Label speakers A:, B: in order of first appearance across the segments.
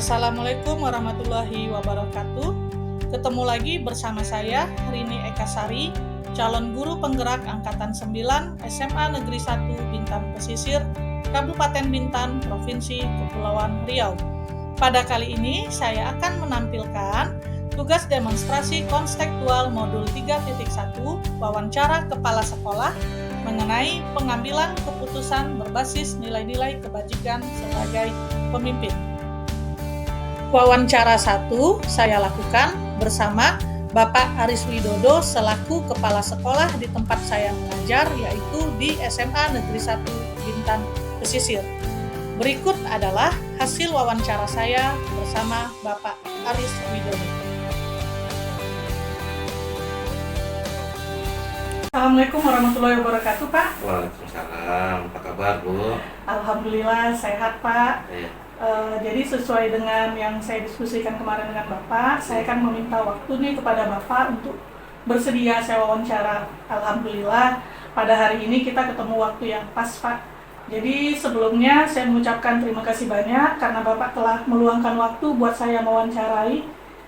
A: Assalamualaikum warahmatullahi wabarakatuh. Ketemu lagi bersama saya, Rini Ekasari, calon guru penggerak Angkatan 9 SMA Negeri 1 Bintan Pesisir, Kabupaten Bintan, Provinsi Kepulauan Riau. Pada kali ini, saya akan menampilkan tugas demonstrasi konstekstual modul 3.1 wawancara kepala sekolah mengenai pengambilan keputusan berbasis nilai-nilai kebajikan sebagai pemimpin. Wawancara 1 saya lakukan bersama Bapak Aris Widodo selaku Kepala Sekolah di tempat saya mengajar, yaitu di SMA Negeri 1 Bintan Pesisir. Berikut adalah hasil wawancara saya bersama Bapak Aris Widodo. Assalamualaikum warahmatullahi wabarakatuh, Pak.
B: Waalaikumsalam. Apa kabar, Bu?
A: Alhamdulillah sehat, Pak. Jadi sesuai dengan yang saya diskusikan kemarin dengan Bapak, saya akan meminta waktu nih kepada Bapak untuk bersedia saya wawancara. Alhamdulillah pada hari ini kita ketemu waktu yang pas, Pak. Jadi sebelumnya saya mengucapkan terima kasih banyak karena Bapak telah meluangkan waktu buat saya mewawancarai.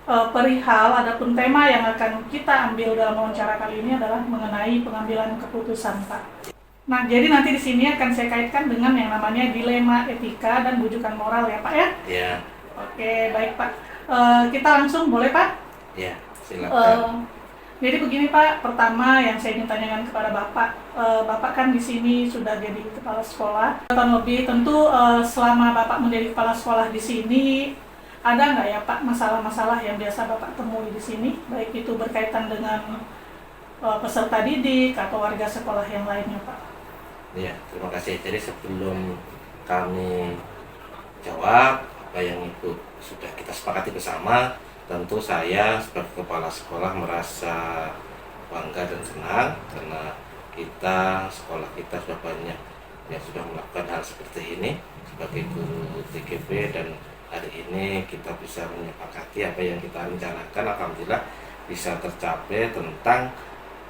A: Perihal adapun tema yang akan kita ambil dalam wawancara kali ini adalah mengenai pengambilan keputusan, Pak. Nah, jadi nanti di sini akan saya kaitkan dengan yang namanya dilema etika dan bujukan moral ya, Pak ya?
B: Iya.
A: Oke, baik Pak. Kita langsung boleh, Pak?
B: Iya, silakan.
A: Jadi begini Pak, pertama yang saya ingin tanyakan kepada Bapak, Bapak kan di sini sudah jadi kepala sekolah, tahun lebih. Tentu selama Bapak menjadi kepala sekolah di sini, ada nggak ya Pak masalah-masalah yang biasa Bapak temui di sini, baik itu berkaitan dengan peserta didik atau warga sekolah yang lainnya, Pak?
B: Iya, terima kasih. Jadi sebelum kami jawab apa yang itu sudah kita sepakati bersama, tentu saya sebagai kepala sekolah merasa bangga dan senang karena sekolah kita sudah banyak yang sudah melakukan hal seperti ini sebagai guru TGP, dan hari ini kita bisa menyepakati apa yang kita rencanakan, alhamdulillah bisa tercapai tentang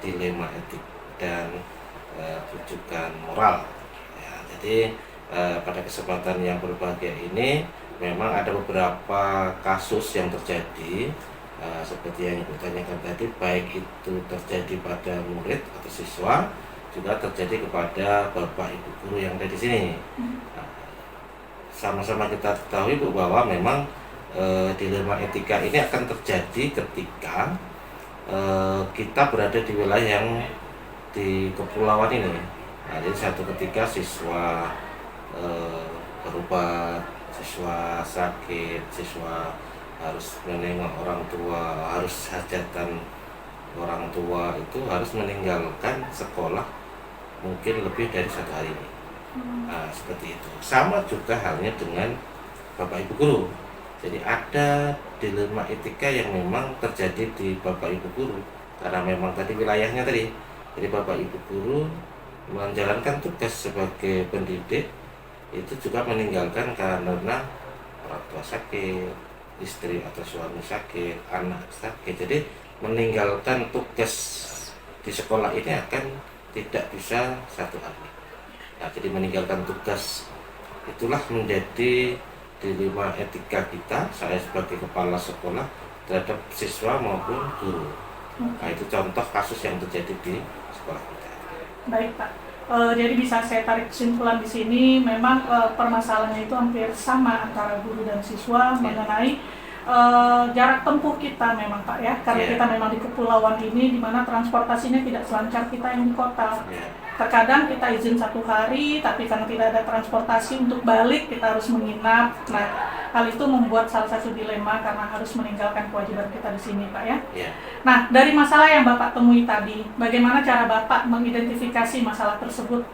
B: dilema etik dan bujukan moral. Ya, jadi pada kesempatan yang berbahagia ini memang ada beberapa kasus yang terjadi seperti yang Ibu tanyakan tadi, baik itu terjadi pada murid atau siswa, juga terjadi kepada Bapak Ibu guru yang ada di sini. Sama-sama kita ketahui Bu bahwa memang dilema etika ini akan terjadi ketika kita berada di wilayah yang di kepulauan ini. Nah, jadi satu ketika siswa berobat, siswa sakit, siswa harus menengok orang tua, harus hajatan orang tua, itu harus meninggalkan sekolah mungkin lebih dari 1 hari ini. Nah, seperti itu. Sama juga halnya dengan Bapak Ibu guru. Jadi ada dilema etika yang memang terjadi di Bapak Ibu guru karena memang tadi wilayahnya tadi. Jadi Bapak Ibu guru menjalankan tugas sebagai pendidik itu juga meninggalkan karena orang tua sakit, istri atau suami sakit, anak sakit. Jadi meninggalkan tugas di sekolah ini akan tidak bisa 1 hari. Nah, jadi meninggalkan tugas itulah menjadi dilema etika kita, saya sebagai kepala sekolah terhadap siswa maupun guru. Nah, itu contoh kasus yang terjadi di sekolah kita.
A: Baik Pak, jadi bisa saya tarik kesimpulan di sini memang permasalahannya itu hampir sama antara guru dan siswa mengenai jarak tempuh kita memang Pak ya, karena kita memang di kepulauan ini di mana transportasinya tidak selancar kita yang di kota. Terkadang kita izin 1 hari, tapi karena tidak ada transportasi untuk balik, kita harus menginap. Nah, hal itu membuat salah satu dilema karena harus meninggalkan kewajiban kita di sini, Pak ya. Nah, dari masalah yang Bapak temui tadi, bagaimana cara Bapak mengidentifikasi masalah tersebut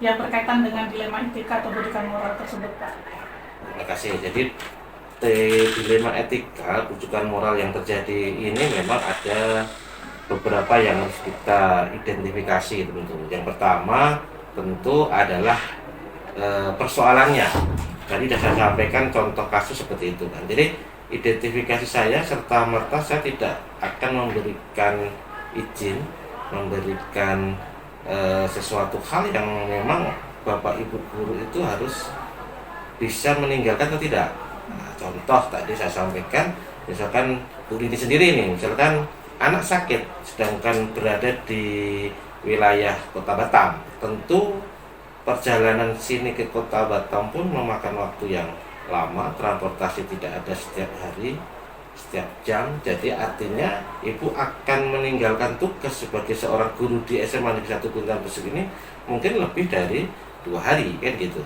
A: yang berkaitan dengan dilema etika atau bujukan moral tersebut, Pak?
B: Terima kasih. Jadi dilema etika, bujukan moral yang terjadi ini memang ada beberapa yang harus kita identifikasi tentu. Yang pertama tentu adalah persoalannya. Tadi sudah saya sampaikan contoh kasus seperti itu kan. Jadi identifikasi saya serta merta saya tidak akan memberikan izin, memberikan sesuatu hal yang memang Bapak Ibu guru itu harus bisa meninggalkan atau tidak. Nah, contoh tadi saya sampaikan, misalkan Bu Rini sendiri nih, misalkan anak sakit sedangkan berada di wilayah Kota Batam, tentu perjalanan sini ke Kota Batam pun memakan waktu yang lama, transportasi tidak ada setiap hari, setiap jam. Jadi artinya ibu akan meninggalkan tugas sebagai seorang guru di SMA Negeri 1 Kuningan Besuk ini mungkin lebih dari 2 hari kan gitu.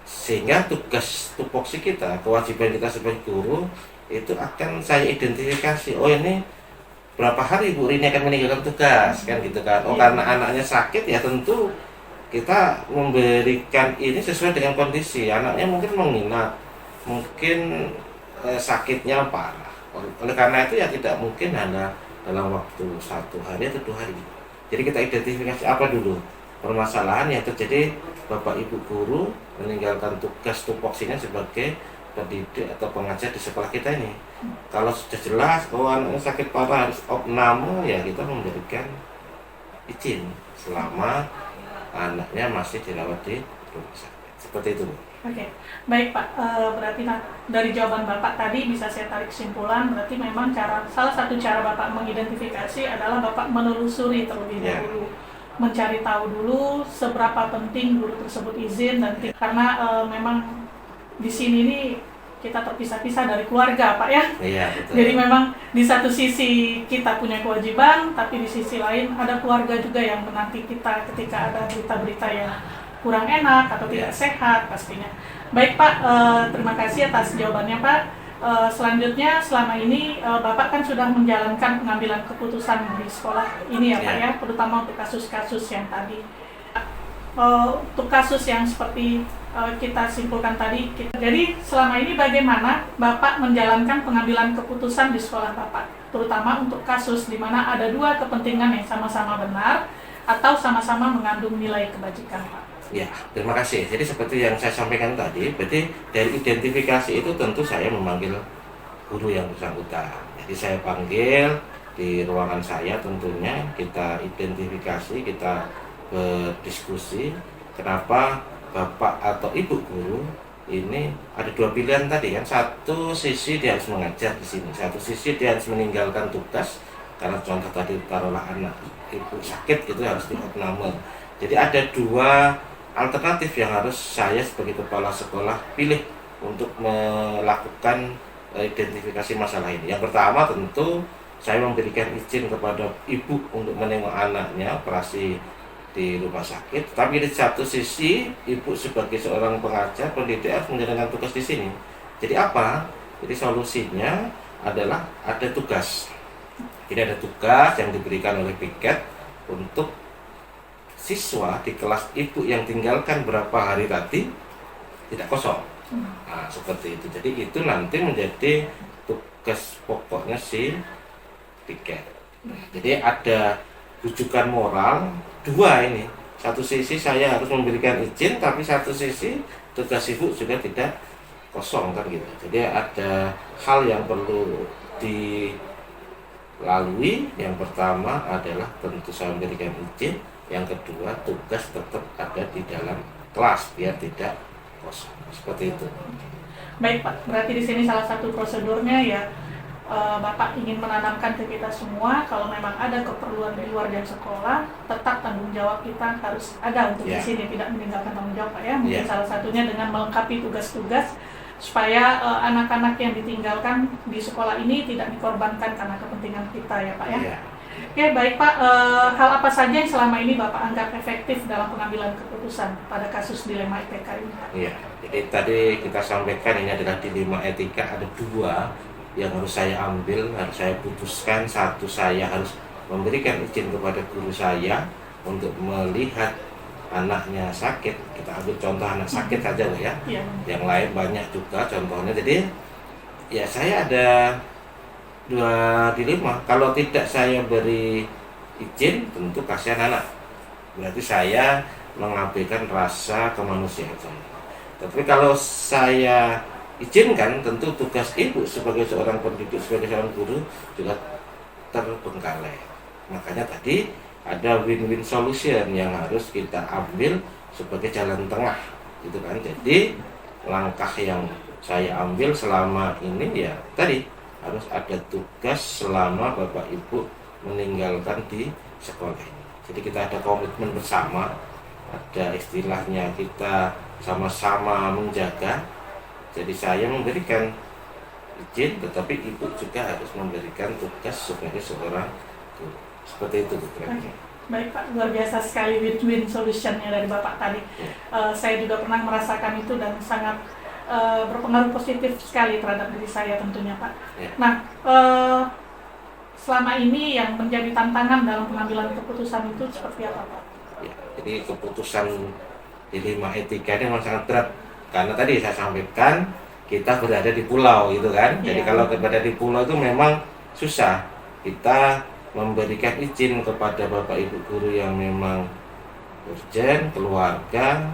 B: Sehingga tugas tupoksi kita, kewajiban kita sebagai guru itu akan saya identifikasi. Oh, ini berapa hari Bu Rini akan meninggalkan tugas kan gitu kan. Oh, karena anaknya sakit ya tentu kita memberikan ini sesuai dengan kondisi. Anaknya mungkin menginap, mungkin sakitnya parah. Oleh karena itu ya tidak mungkin hanya dalam waktu 1 hari atau 2 hari. Jadi kita identifikasi apa dulu permasalahan yang terjadi Bapak Ibu guru meninggalkan tugas tupoksinya sebagai pendidik atau pengajar di sekolah kita ini. Kalau sudah jelas bahwa anaknya sakit parah harus opname, ya kita memberikan izin selama anaknya masih dirawat di rumah sakit. Seperti itu, Bu.
A: Oke, baik Pak. Berarti dari jawaban Bapak tadi bisa saya tarik kesimpulan, berarti memang salah satu cara Bapak mengidentifikasi adalah Bapak menelusuri terlebih dahulu, mencari tahu dulu seberapa penting guru tersebut izin dan karena memang di sini nih kita terpisah-pisah dari keluarga, Pak ya.
B: Iya, betul.
A: Jadi memang di satu sisi kita punya kewajiban, tapi di sisi lain ada keluarga juga yang menanti kita ketika ada berita-berita yang kurang enak atau tidak sehat pastinya. Baik Pak, terima kasih atas jawabannya Pak. Selanjutnya selama ini Bapak kan sudah menjalankan pengambilan keputusan di sekolah ini ya Pak ya, terutama untuk kasus-kasus yang tadi. Untuk kasus yang seperti kita simpulkan tadi, jadi selama ini bagaimana Bapak menjalankan pengambilan keputusan di sekolah Bapak, terutama untuk kasus di mana ada dua kepentingan yang sama-sama benar atau sama-sama mengandung nilai kebajikan Pak.
B: Ya, terima kasih. Jadi seperti yang saya sampaikan tadi, berarti dari identifikasi itu tentu saya memanggil guru yang bersangkutan. Jadi saya panggil di ruangan saya, tentunya kita identifikasi, kita berdiskusi kenapa Bapak atau Ibu guru ini ada dua pilihan tadi kan. Satu sisi dia harus mengajar di sini, satu sisi dia harus meninggalkan tugas karena contoh tadi taruhlah anak ibu sakit itu harus diopname. Jadi ada dua alternatif yang harus saya sebagai kepala sekolah pilih untuk melakukan identifikasi masalah ini. Yang pertama tentu saya memberikan izin kepada ibu untuk menengok anaknya operasi di rumah sakit, tapi di satu sisi ibu sebagai seorang pengajar pendidik harus menjalankan tugas di sini. Jadi apa? Jadi solusinya adalah ada tugas. Jadi ada tugas yang diberikan oleh piket untuk siswa di kelas ibu yang tinggalkan berapa hari tadi tidak kosong. Nah, seperti itu. Jadi itu nanti menjadi tugas pokoknya si piket. Jadi ada rujukan moral dua ini. Satu sisi saya harus memberikan izin, tapi satu sisi tugas ibu juga tidak kosong kan gitu. Jadi ada hal yang perlu dilalui. Yang pertama adalah tentu saya memberikan izin. Yang kedua tugas tetap ada di dalam kelas biar tidak kosong. Seperti itu.
A: Baik Pak, berarti di sini salah satu prosedurnya ya Bapak ingin menanamkan ke kita semua kalau memang ada keperluan di luar jam sekolah, tetap tanggung jawab kita harus ada untuk di sini, tidak meninggalkan tanggung jawab Pak ya. Mungkin salah satunya dengan melengkapi tugas-tugas supaya anak-anak yang ditinggalkan di sekolah ini tidak dikorbankan karena kepentingan kita ya Pak ya. Oke, baik Pak, hal apa saja yang selama ini Bapak anggap efektif dalam pengambilan keputusan pada kasus dilema IPK ini Pak?
B: Iya, jadi tadi kita sampaikan ini adalah dilema etika, ada dua yang harus saya ambil, harus saya putuskan. Satu, saya harus memberikan izin kepada guru saya untuk melihat anaknya sakit. Kita ambil contoh anak sakit saja loh ya. Yang lain banyak juga contohnya. Jadi ya saya ada dua dilema. Kalau tidak saya beri izin, tentu kasihan anak. Berarti saya mengabaikan rasa kemanusiaan saya. Tapi kalau saya izinkan, tentu tugas ibu sebagai seorang pendidik, sebagai seorang guru juga terbengkalai. Makanya tadi ada win-win solution yang harus kita ambil sebagai jalan tengah, gitu kan. Jadi langkah yang saya ambil selama ini ya tadi harus ada tugas selama Bapak Ibu meninggalkan di sekolah ini. Jadi kita ada komitmen bersama, ada istilahnya kita sama-sama menjaga. Jadi saya memberikan izin, tetapi Ibu juga harus memberikan tugas sebagai seorang guru. Seperti itu, Bu.
A: Baik Pak, luar biasa sekali win-win solutionnya dari Bapak tadi. Saya juga pernah merasakan itu dan sangat berpengaruh positif sekali terhadap diri saya tentunya Pak. Nah, selama ini yang menjadi tantangan dalam pengambilan keputusan itu seperti apa Pak?
B: Ya, jadi keputusan dilema etika ini memang sangat berat karena tadi saya sampaikan kita berada di pulau gitu kan. Jadi kalau berada di pulau itu memang susah. Kita memberikan izin kepada Bapak Ibu guru yang memang urgent, keluarga,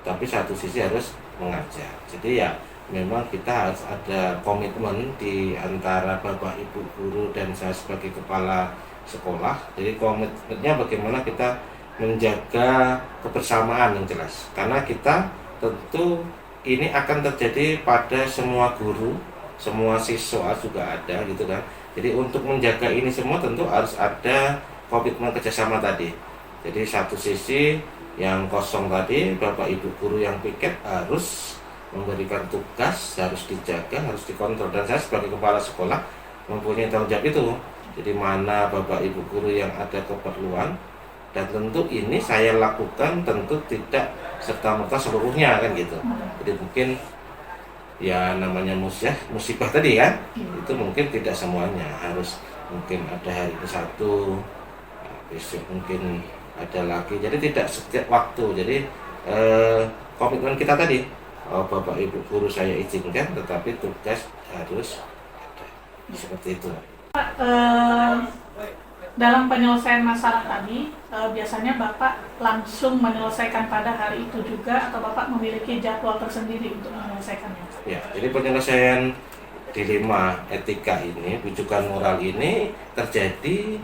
B: tapi satu sisi harus mengajar. Jadi ya memang kita harus ada komitmen di antara Bapak Ibu guru dan saya sebagai kepala sekolah. Jadi komitmennya bagaimana kita menjaga kebersamaan yang jelas. Karena kita tentu ini akan terjadi pada semua guru, semua siswa juga ada gitu kan. Jadi untuk menjaga ini semua tentu harus ada komitmen kerjasama tadi. Jadi satu sisi yang kosong tadi, Bapak Ibu guru yang piket harus memberikan tugas, harus dijaga, harus dikontrol. Dan saya sebagai kepala sekolah mempunyai tanggung jawab itu. Jadi mana Bapak Ibu guru yang ada keperluan, dan tentu ini saya lakukan tentu tidak serta-merta seluruhnya kan gitu. Jadi mungkin ya namanya musibah tadi kan, itu mungkin tidak semuanya harus, mungkin ada hari ke satu, besok mungkin ada lagi. Jadi tidak setiap waktu. Jadi komitmen kita tadi, Bapak Ibu guru saya izinkan, tetapi tugas harus ada. Seperti itu.
A: Pak, dalam penyelesaian masalah tadi, biasanya Bapak langsung menyelesaikan pada hari itu juga atau Bapak memiliki jadwal tersendiri untuk menyelesaikannya? Ya,
B: jadi penyelesaian dilema etika ini, bujukan moral ini terjadi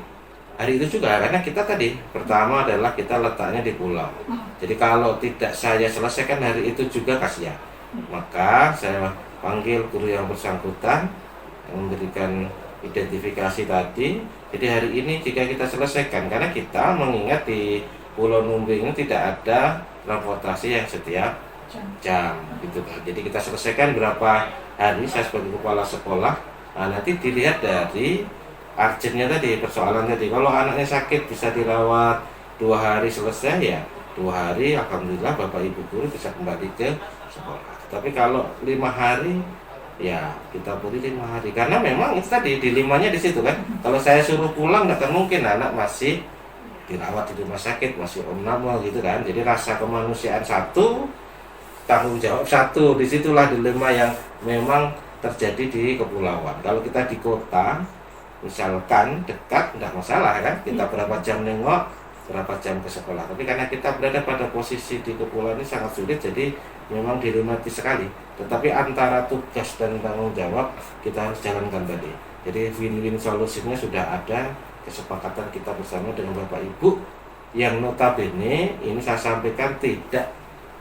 B: hari itu juga, karena kita tadi pertama adalah kita letaknya di pulau. Jadi kalau tidak saya selesaikan hari itu juga kasihan. Maka saya panggil guru yang bersangkutan yang memberikan identifikasi tadi. Jadi hari ini jika kita selesaikan, karena kita mengingat di Pulau Numbing ini tidak ada transportasi yang setiap jam gitu kan. Jadi kita selesaikan berapa hari, saya sebagai kepala sekolah. Nah, nanti dilihat dari urgentnya tadi, persoalan tadi. Kalau anaknya sakit bisa dirawat 2 hari selesai, ya 2 hari alhamdulillah Bapak Ibu guru bisa kembali ke sekolah. Tapi kalau 5 hari ya kita beri 5 hari, karena memang itu tadi dilemanya di situ kan. Kalau saya suruh pulang nggak akan mungkin, anak masih dirawat di rumah sakit, masih omnamo gitu kan. Jadi rasa kemanusiaan satu, tanggung jawab satu, disitulah dilema yang memang terjadi di kepulauan. Kalau kita di kota misalkan dekat tidak masalah kan, kita berapa jam nengok, berapa jam ke sekolah. Tapi karena kita berada pada posisi di kepulauan ini sangat sulit, jadi memang dilematis sekali. Tetapi antara tugas dan tanggung jawab kita harus jalankan tadi. Jadi win-win solusinya sudah ada, kesepakatan kita bersama dengan Bapak Ibu yang notabene ini saya sampaikan tidak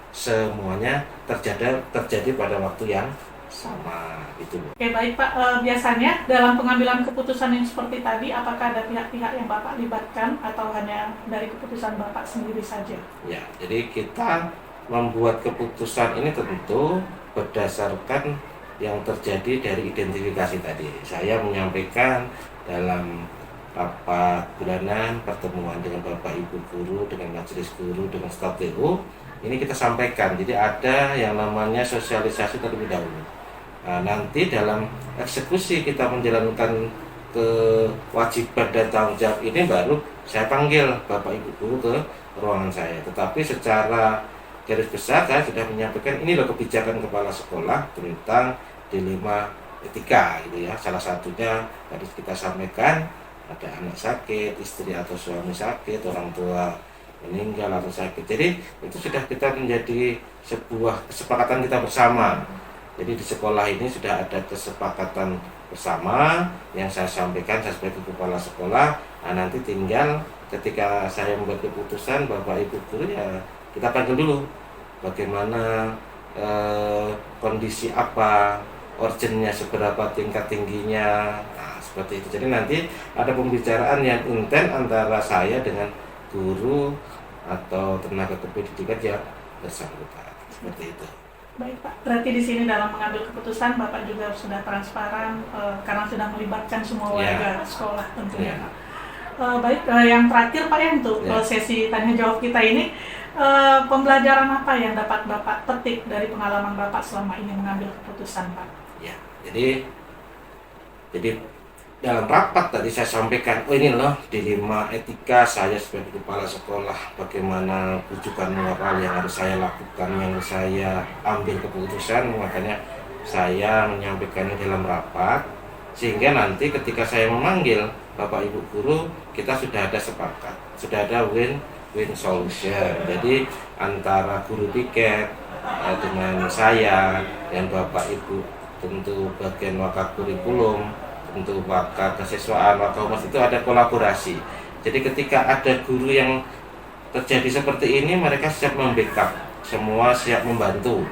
B: semuanya terjadi pada waktu yang sama itu.
A: Oke, baik Pak, biasanya dalam pengambilan keputusan yang seperti tadi, apakah ada pihak-pihak yang Bapak libatkan atau hanya dari keputusan Bapak sendiri saja?
B: Ya, jadi kita membuat keputusan ini tentu berdasarkan yang terjadi dari identifikasi tadi. Saya menyampaikan dalam rapat bulanan, pertemuan dengan Bapak Ibu guru, dengan majelis guru, dengan staf TU, ini kita sampaikan. Jadi ada yang namanya sosialisasi terlebih dahulu. Nah, nanti dalam eksekusi kita menjalankan kewajiban dan tanggung jawab ini baru saya panggil Bapak Ibu guru ke ruangan saya. Tetapi secara garis besar saya sudah menyampaikan ini loh kebijakan kepala sekolah tentang dilema etika gitu ya. Salah satunya tadi kita sampaikan ada anak sakit, istri atau suami sakit, orang tua meninggal atau sakit. Jadi itu sudah kita menjadi sebuah kesepakatan kita bersama. Jadi di sekolah ini sudah ada kesepakatan bersama yang saya sampaikan, saya sebagai kepala sekolah. Nah, nanti tinggal ketika saya membuat keputusan Bapak Ibu guru ya kita panggil dulu bagaimana kondisi apa, urgennya seberapa, tingkat tingginya. Nah, seperti itu. Jadi nanti ada pembicaraan yang intens antara saya dengan guru atau tenaga kependidikan yang bersangkutan. Seperti itu.
A: Baik Pak, berarti di sini dalam mengambil keputusan Bapak juga sudah transparan karena sudah melibatkan semua warga sekolah tentunya Pak. Baik, yang terakhir Pak ya untuk sesi tanya jawab kita ini, pembelajaran apa yang dapat Bapak petik dari pengalaman Bapak selama ini mengambil keputusan Pak?
B: Ya, jadi dalam rapat tadi saya sampaikan, oh ini loh dilema etika saya sebagai kepala sekolah, bagaimana rujukan moral yang harus saya lakukan, yang saya ambil keputusan, makanya saya menyampaikannya dalam rapat, sehingga nanti ketika saya memanggil Bapak Ibu guru, kita sudah ada sepakat, sudah ada win-win solution. Jadi antara guru piket dengan saya dan Bapak Ibu tentu bagian wakaf kurikulum, tentu wakaf kesiswaan, wakaf humas itu ada kolaborasi. Jadi ketika ada guru yang terjadi seperti ini, mereka siap membackup, semua siap membantu.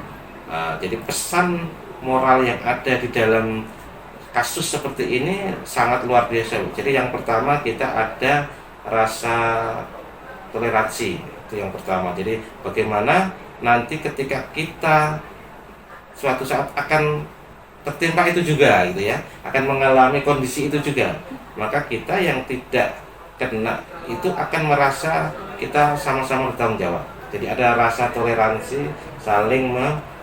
B: Nah, jadi pesan moral yang ada di dalam kasus seperti ini sangat luar biasa. Jadi yang pertama kita ada rasa toleransi, itu yang pertama. Jadi bagaimana nanti ketika kita suatu saat akan tertimpa itu juga gitu ya, akan mengalami kondisi itu juga, maka kita yang tidak kena itu akan merasa kita sama-sama bertanggung jawab. Jadi ada rasa toleransi, saling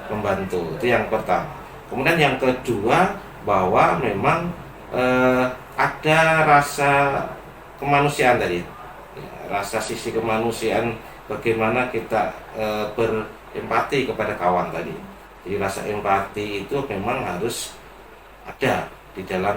B: membantu, itu yang pertama. Kemudian yang kedua, bahwa memang ada rasa kemanusiaan tadi, rasa sisi kemanusiaan, bagaimana kita berempati kepada kawan tadi. Jadi rasa empati itu memang harus ada di dalam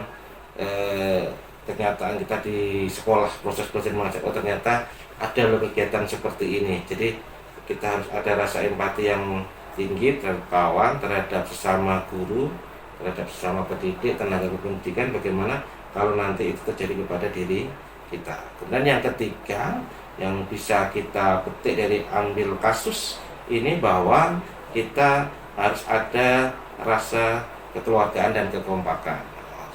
B: kenyataan kita di sekolah, proses-proses mengajar. Oh ternyata ada loh kegiatan seperti ini. Jadi kita harus ada rasa empati yang tinggi terhadap kawan, terhadap sesama guru, terhadap sesama pendidik, tenaga kependidikan, bagaimana kalau nanti itu terjadi kepada diri kita. Kemudian yang ketiga yang bisa kita petik dari ambil kasus ini, bahwa kita harus ada rasa kekeluargaan dan kekompakan.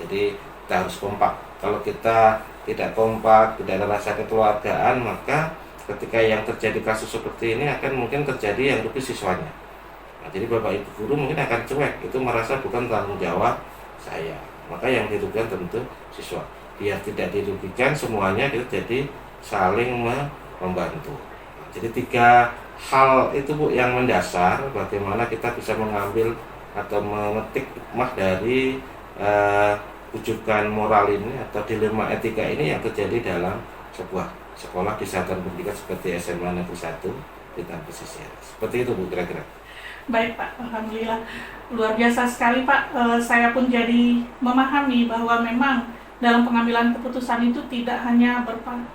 B: Jadi kita harus kompak. Kalau kita tidak kompak, tidak ada rasa kekeluargaan, maka ketika yang terjadi kasus seperti ini akan mungkin terjadi yang rugi siswanya. Nah, jadi Bapak Ibu guru mungkin akan cuek, itu merasa bukan tanggung jawab saya. Maka yang dirugikan tentu siswa. Biar tidak dirugikan semuanya, kita jadi saling membantu. Nah, jadi 3 hal itu Bu yang mendasar bagaimana kita bisa mengambil atau memetik hikmah dari rujukan moral ini atau dilema etika ini yang terjadi dalam sebuah sekolah di satuan pendidikan seperti SMA Negeri 1 Bintan Pesisir. Seperti itu Bu kira-kira.
A: Baik Pak, alhamdulillah luar biasa sekali Pak. Saya pun jadi memahami bahwa memang dalam pengambilan keputusan itu tidak hanya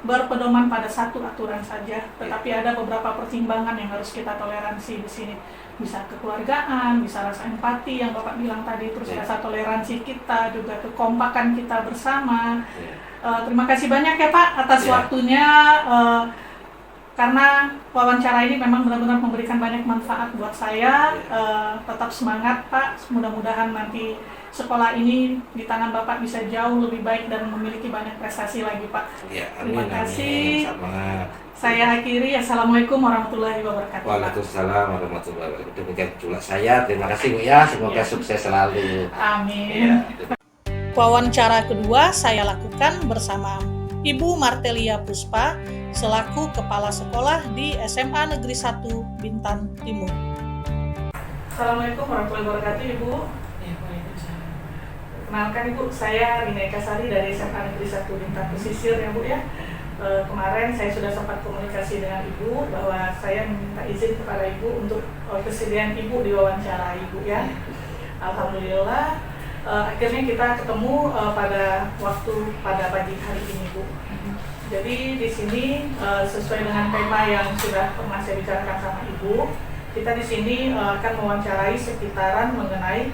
A: berpedoman pada satu aturan saja, tetapi ada beberapa pertimbangan yang harus kita toleransi di sini. Bisa kekeluargaan, bisa rasa empati yang Bapak bilang tadi, terus rasa toleransi kita, juga kekompakan kita bersama. Terima kasih banyak ya Pak atas waktunya. Karena wawancara ini memang benar-benar memberikan banyak manfaat buat saya. Tetap semangat Pak, mudah-mudahan nanti sekolah ini di tangan Bapak bisa jauh lebih baik dan memiliki banyak prestasi lagi Pak.
B: Ya,
A: terima kasih.
B: Sama.
A: Saya akhiri. Assalamualaikum warahmatullahi wabarakatuh.
B: Waalaikumsalam warahmatullahi wabarakatuh. Demikian pula saya. Terima kasih Bu ya. Semoga sukses selalu.
A: Amin.
B: Ya.
A: Wawancara kedua saya lakukan bersama Ibu Martelia Puspa selaku Kepala Sekolah di SMA Negeri 1 Bintan Timur. Assalamualaikum warahmatullahi wabarakatuh Ibu. Kenalkan Ibu, saya Rina Eka Sari dari SMA Negeri 1 Bintan Pesisir ya Bu ya. Kemarin saya sudah sempat komunikasi dengan Ibu bahwa saya meminta izin kepada Ibu untuk kesediaan Ibu diwawancara Ibu ya. Alhamdulillah akhirnya kita ketemu pada pagi hari ini Bu. Jadi di sini sesuai dengan tema yang sudah pernah saya bicarakan sama Ibu, kita di sini akan mewawancarai sekitaran mengenai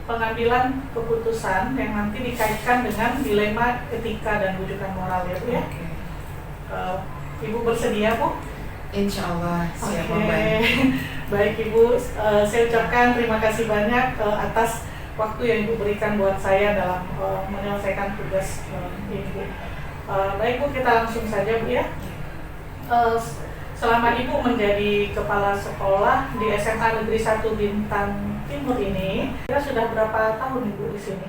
A: pengambilan keputusan yang nanti dikaitkan dengan dilema etika dan rujukan moral ya Bu ya. Ibu bersedia Bu?
C: Insya Allah siap membantu.
A: Baik Ibu, saya ucapkan terima kasih banyak atas waktu yang Ibu berikan buat saya dalam menyelesaikan tugas ini Bu. Baik Bu, kita langsung saja Bu ya. Selama Ibu menjadi kepala sekolah di SMA Negeri 1 Bintan Timur ini, kita sudah berapa tahun Ibu di sini?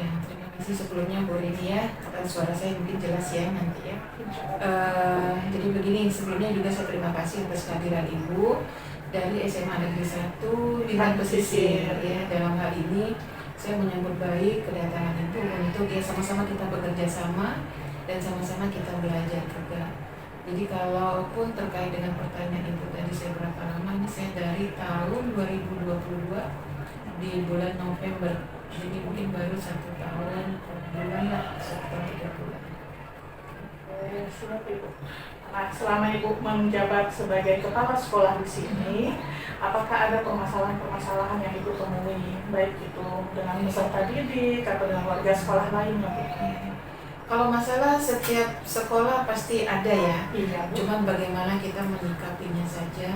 C: Ya, terima kasih sebelumnya Bu Rini ya. Suara saya mungkin jelas ya nanti ya. Jadi begini, sebelumnya juga saya terima kasih atas kehadiran Ibu dari SMA Negeri 1 Bintan Pesisir ya. Dalam hal ini saya menyambut baik kedatangan Ibu untuk ya sama-sama kita bekerja sama dan sama-sama kita belajar juga. Jadi kalaupun terkait dengan pertanyaan Ibu tadi saya berapa lama, ini saya dari tahun 2022 di bulan November. Jadi mungkin baru 1 tahun bulan lah, 1 tahun 3 bulan.
A: Siap Ibu. Nah, selama Ibu menjabat sebagai kepala sekolah di sini, apakah ada permasalahan-permasalahan yang Ibu temui, baik itu dengan peserta didik atau dengan warga sekolah lainnya Bu?
C: Kalau masalah setiap sekolah pasti ada ya.
A: Iya, Bu.
C: Cuman bagaimana kita menyikapinya saja.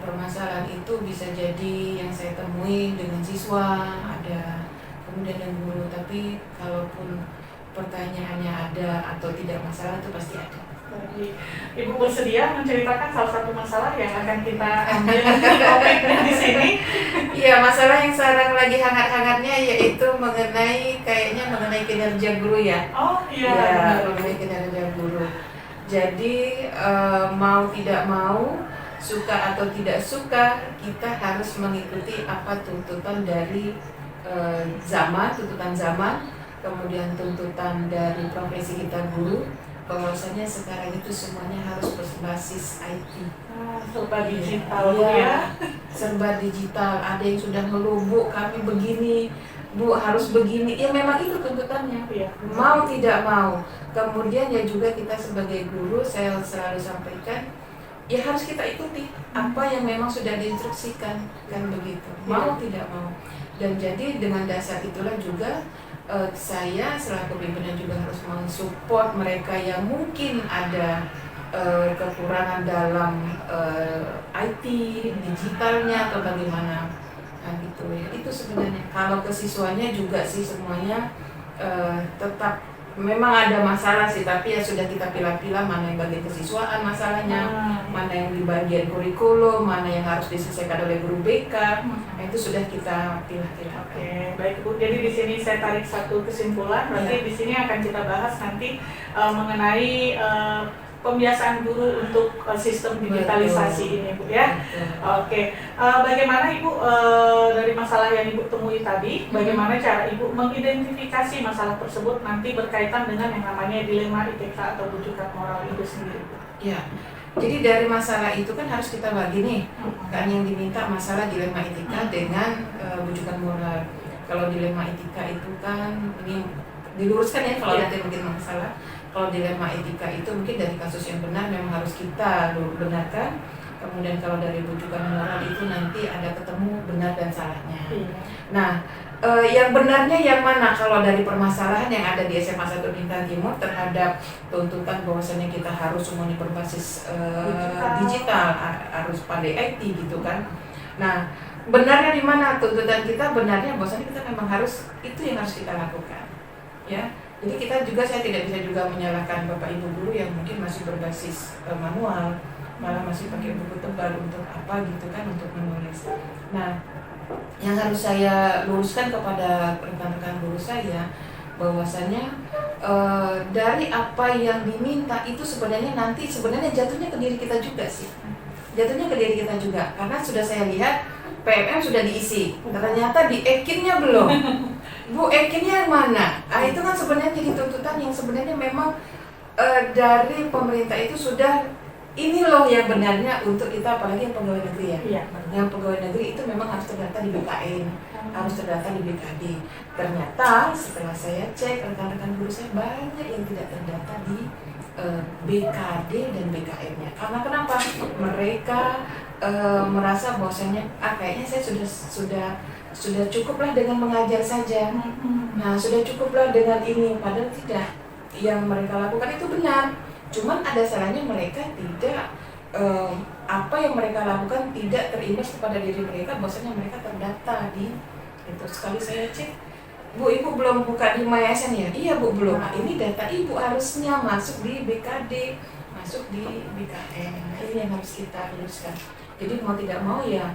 C: Permasalahan itu bisa jadi yang saya temui dengan siswa ada, kemudian dengan guru. Tapi kalaupun pertanyaannya ada atau tidak masalah itu pasti ada.
A: Jadi, Ibu bersedia menceritakan salah satu masalah yang akan kita ambil topiknya di sini?
C: Iya, masalah yang sekarang lagi hangat-hangatnya yaitu mengenai kinerja guru ya.
A: Oh iya.
C: Ya, mengenai kinerja guru. Jadi mau tidak mau, suka atau tidak suka, kita harus mengikuti apa tuntutan dari tuntutan zaman, kemudian tuntutan dari profesi kita guru. Bahwasanya sekarang itu semuanya harus berbasis IT.
A: Serba digital
C: ya. Serba digital. Ada yang sudah melubuk, kami begini, Bu harus begini. Ya memang itu tuntutannya.
A: Ya.
C: Mau tidak mau. Kemudian ya juga kita sebagai guru, saya selalu sampaikan, ya harus kita ikuti apa yang memang sudah diinstruksikan, kan begitu. Mau tidak mau. Dan jadi dengan dasar itulah juga saya selaku pimpinan juga harus mensupport mereka yang mungkin ada kekurangan dalam IT, digitalnya atau bagaimana. Nah gitu ya. Itu sebenarnya. Kalau ke siswanya juga sih semuanya tetap memang ada masalah sih, tapi ya sudah kita pilah-pilah mana yang bagian kesiswaan masalahnya, mana yang di bagian kurikulum, mana yang harus diselesaikan oleh guru BK. Nah, itu sudah kita pilah-pilah.
A: Oke, baik Bu. Jadi di sini saya tarik satu kesimpulan. Berarti di sini akan kita bahas nanti mengenai pembiasaan guru untuk sistem digitalisasi ini Bu ya. Oke, bagaimana Ibu dari masalah yang Ibu temui tadi, bagaimana cara Ibu mengidentifikasi masalah tersebut nanti berkaitan dengan yang namanya dilema ITK atau rujukan moral itu sendiri Bu?
C: Ya, jadi dari masalah itu kan harus kita bagi nih, kan yang diminta masalah dilema etika dengan rujukan moral. Kalau dilema etika itu kan ini diluruskan ya kalau nanti mungkin masalah. Kalau dilema etika itu mungkin dari kasus yang benar memang harus kita benarkan. Kemudian kalau dari rujukan moral itu nanti ada ketemu benar dan salahnya. Nah, yang benarnya yang mana kalau dari permasalahan yang ada di SMA 1 Bintan Timur terhadap tuntutan bahwasanya kita harus semuanya berbasis digital, harus pandai IT gitu kan. Nah, benarnya di mana tuntutan kita? Benarnya bahwasanya kita memang harus, itu yang harus kita lakukan. Ya. Jadi kita juga, saya tidak bisa juga menyalahkan Bapak Ibu guru yang mungkin masih berbasis manual, malah masih pakai buku tebal untuk apa gitu kan, untuk menulis. Nah, yang harus saya luruskan kepada rekan-rekan guru saya bahwasanya dari apa yang diminta itu sebenarnya nanti jatuhnya ke diri kita juga sih. Jatuhnya ke diri kita juga, karena sudah saya lihat PMM sudah diisi, ternyata di ekinnya belum. Bu, ekinnya yang mana? Ah, itu kan sebenarnya jadi tuntutan yang sebenarnya memang dari pemerintah itu sudah, ini loh yang benarnya untuk kita, apalagi yang pegawai negeri ya.
A: Iya.
C: Yang pegawai negeri itu memang harus terdata di BKN, harus terdata di BKD. Ternyata setelah saya cek rekan-rekan guru saya banyak yang tidak terdata di BKD dan BKN-nya. Karena kenapa? Mereka merasa bahwasanya kayaknya saya sudah cukuplah dengan mengajar saja. Nah, sudah cukuplah dengan ini, padahal tidak. Yang mereka lakukan itu benar. Cuman ada salahnya mereka tidak apa yang mereka lakukan tidak terimbas kepada diri mereka, bahwasanya mereka terdata di itu. Sekali saya cek, Bu, Ibu belum buka di MySN ya? Iya Bu, belum. Nah, ini data Ibu harusnya masuk di BKD, masuk di BKN. Nah, ini yang harus kita luruskan. Jadi mau tidak mau ya,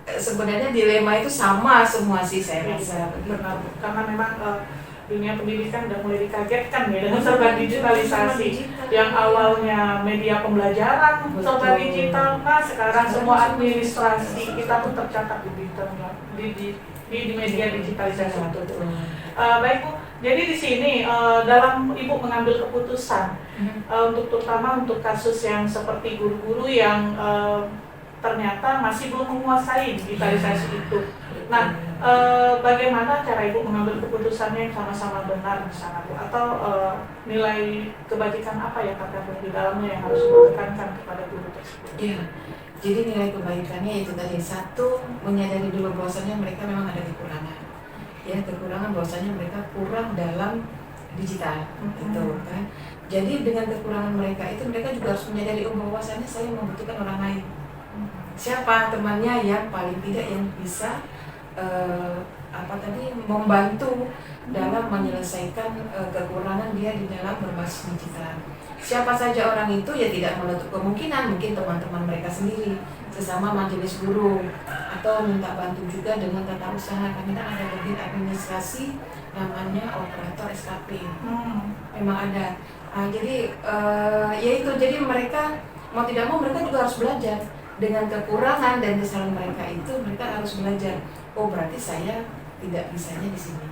C: sebenarnya dilema itu sama semua sih saya rasa.
A: Benar, karena memang dunia pendidikan udah mulai dikagetkan ya dengan serba digitalisasi. Yang awalnya media pembelajaran serba digital, nah sekarang semua administrasi kita pun tercatat di digital, di media digitalisasi itu. Baik Bu, jadi di sini dalam Ibu mengambil keputusan untuk terutama untuk kasus yang seperti guru-guru yang ternyata masih belum menguasai digitalisasi itu. Nah, bagaimana cara Ibu mengambil keputusannya yang sama-sama benar di sana Bu? Atau nilai kebajikan apa yang terkandung di dalamnya yang harus ditekankan kepada guru tersebut?
C: Iya. Jadi nilai kebaikannya itu tadi, satu, menyadari dulu bahwasanya mereka memang ada kekurangan. Ya, kekurangan bahwasanya mereka kurang dalam digital, gitu kan. Jadi dengan kekurangan mereka itu mereka juga harus menyadari bahwasanya saya membutuhkan orang lain. Siapa temannya yang paling tidak yang bisa membantu dalam menyelesaikan kekurangan dia di dalam berbasis digital. Siapa saja orang itu ya tidak menutup kemungkinan mungkin teman-teman mereka sendiri, sesama majelis guru, atau minta bantu juga dengan tata usaha. Karena ada bagian administrasi namanya operator SKP, memang ada. Jadi jadi mereka mau tidak mau mereka juga harus belajar. Dengan kekurangan dan kesalahan mereka itu mereka harus belajar. Oh, berarti saya tidak bisanya di sini.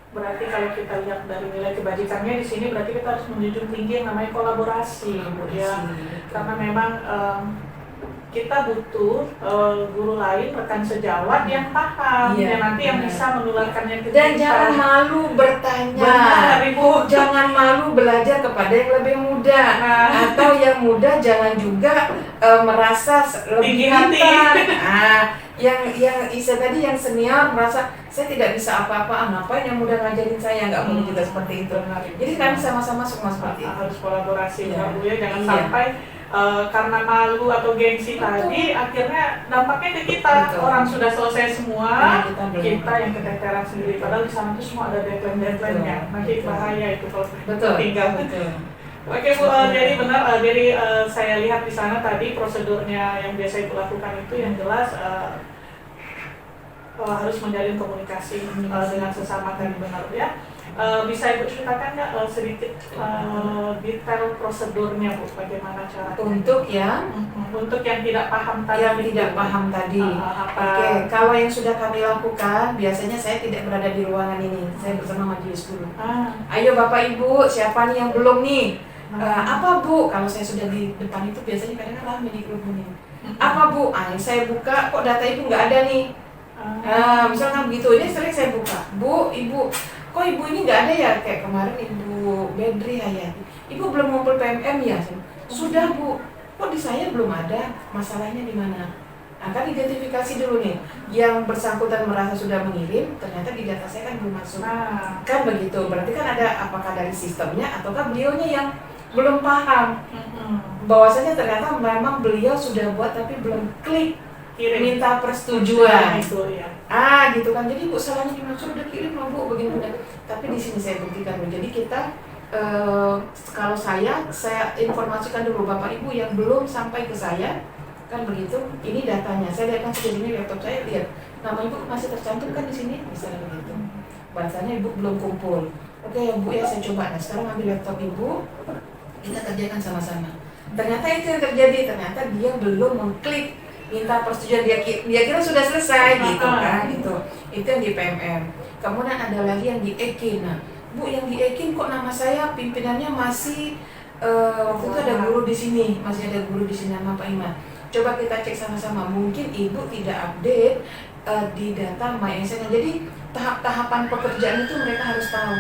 A: Berarti kalau kita lihat dari nilai kebajikannya di sini, berarti kita harus menjunjung tinggi yang namanya kolaborasi, Bu ya. Karena memang kita butuh guru lain, rekan sejawat yang paham, yang nanti yang bisa menularkannya ke kita.
C: Dan jangan malu bertanya.
A: Benar, Ibu.
C: Jangan malu belajar kepada yang lebih muda. Atau yang muda jangan juga merasa lebih pintar. Yang tadi yang senior merasa saya tidak bisa apa-apa, ngapain yang muda ngajarin saya, nggak boleh juga seperti itu. Jadi kami sama-sama semua seperti itu.
A: Harus kolaborasi, Bu ya, jangan sampai karena malu atau gengsi tadi akhirnya dampaknya ke kita. Orang sudah selesai semua, kita yang keteteran sendiri, padahal di sana tuh semua ada deadline-nya. Nanti bahaya itu kalau tinggal. Oke Bu, jadi benar, saya lihat di sana tadi prosedurnya yang biasa Ibu lakukan itu yang jelas harus menjalin komunikasi dengan sesama tadi, benar ya. Bisa Ibu ceritakan nggak sedikit detail prosedurnya Bu, bagaimana caranya?
C: Untuk yang
A: tidak paham tadi.
C: Yang tidak paham tadi. Oke, kalau yang sudah kami lakukan, biasanya saya tidak berada di ruangan ini, saya bersama majelis guru. Ayo Bapak Ibu, siapa nih yang belum nih? Apa Bu? Kalau saya sudah di depan itu biasanya kadang-kadang ramai di grup ini. Apa Bu? Saya buka, kok data Ibu nggak ada nih? Misalkan begitu, ini sering saya buka. Bu, Ibu, kok Ibu ini nggak ada ya? Kayak kemarin Ibu Bedri Hayati. Ibu belum ngumpul PMM ya? Sudah Bu. Kok di saya belum ada? Masalahnya di mana? Akan identifikasi dulu nih. Yang bersangkutan merasa sudah mengirim, ternyata di data saya kan belum masuk. Kan begitu. Berarti kan ada apakah dari sistemnya ataukah beliaunya yang belum paham. Bahwasanya ternyata memang beliau sudah buat tapi belum klik minta persetujuan. Gitu kan. Jadi Bu, salahnya gimana? Sudah kirim loh Bu, begini. Tapi di sini saya buktikan. Jadi kita kalau saya informasikan dulu Bapak Ibu yang belum sampai ke saya, kan begitu. Ini datanya. Saya lihat kan sudah ini laptop saya, lihat nama Ibu masih tercantum kan di sini, misalnya begitu. Bahasanya Ibu belum kumpul. Oke ya Bu, ya saya coba. Nah sekarang ambil laptop Ibu, kita kerjakan sama-sama. Ternyata itu yang terjadi. Ternyata dia belum mengklik minta persetujuan, dia kira sudah selesai gitu kan. Itu yang di PMM. Kemudian ada lagi yang di Ekin. Nah Bu, yang di Ekin kok nama saya pimpinannya masih waktu itu ada guru di sini, masih ada guru di sini nama Pak Iman. Coba kita cek sama-sama. Mungkin Ibu tidak update di data MySN. Jadi tahap-tahapan pekerjaan itu mereka harus tahu.